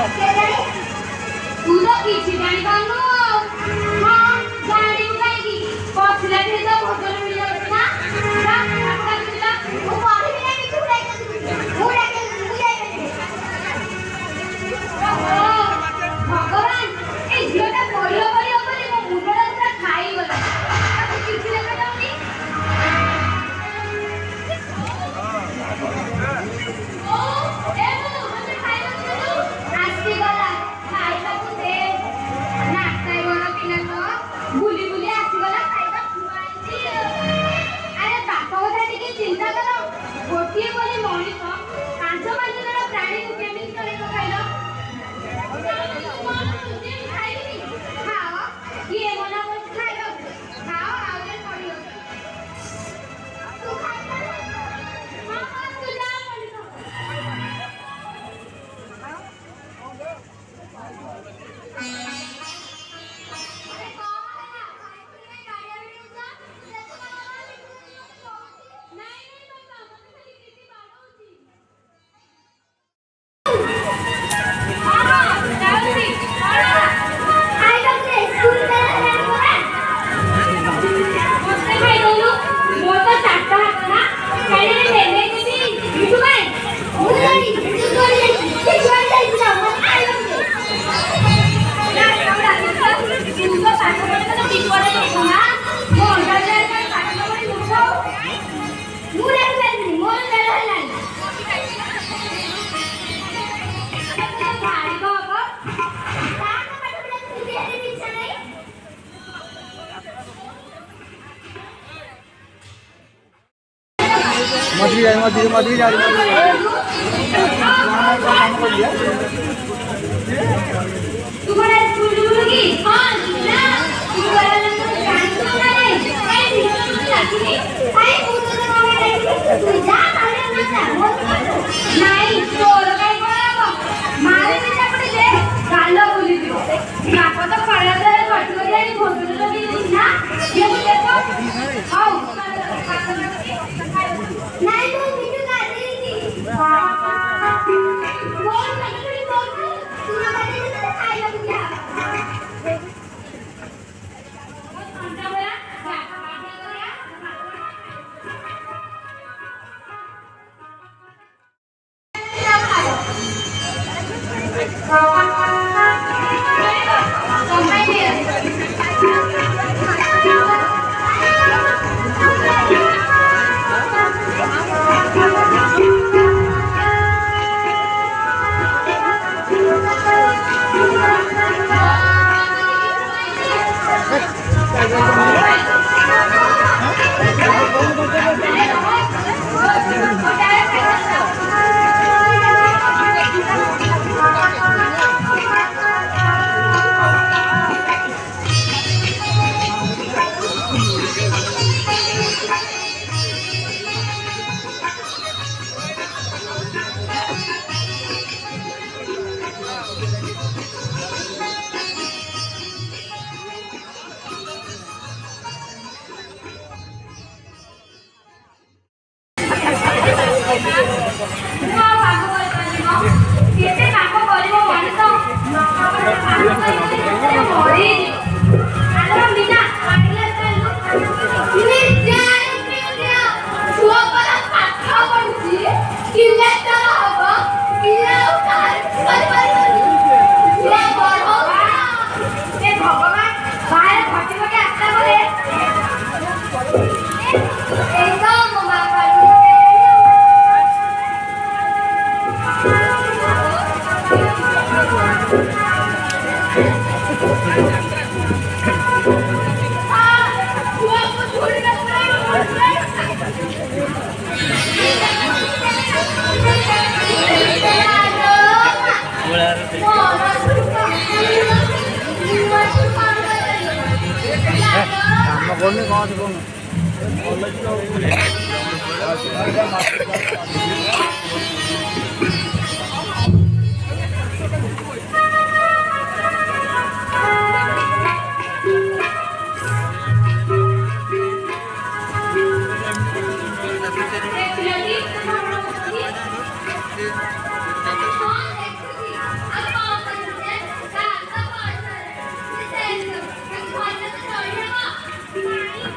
तू तो किसी जानी पानु हां गाड़ी में काई बसला थे तो होटल मिल जात ना ना आपका तुला वो पानी में नहीं छुड़ाई वो डाके भगवान ए झियोटा पड़ियो पड़ियो बोली मो मुंडा पूरा खाई गला ताको किसी लेखा जाउनी ओ ए मो मते खाई गलो आसी गला खाइबा को दे नास्ताय बड़ पिला तो बुली बुली आसी गला खाइबा खुआई अरे बापा କଥା ଟିକେ ଚିନ୍ତା କର ଗୋଟିଏ ବୋଲି ମଣିଷ ପାଞ୍ଚ ପାଞ୍ଚ ଜଣ ପ୍ରାଣୀକୁ କେମିତି ଚଳେଇ ପକାଇଲ ଖାଇବି ଖାଅ କିଏ ମନା କରୁଛି ଖାଇବାକୁ ଖାଅ ଆଉ ଯେ ପଡ଼ିବ ତୁ ଖାଇବ ମାମା ତୁ ଯା मछली जा रही तुम्हारा स्कूल की हां ना तुम्हारा तो डांस होना है ए वीडियो में लागी आई पूछो तो मामा तू जा मारे ना जा नहीं तोर काय कराबो मारे बिना पड़े दे गालो बोली दियो नाको तो पड़ा दे कटो जाई फोटो लगी ना ये देखो आओ नहीं तो वीडियो कर रही थी बोल नहीं बोल तू ना बता दे खाई लग गया बहुत ठंडा होया नाही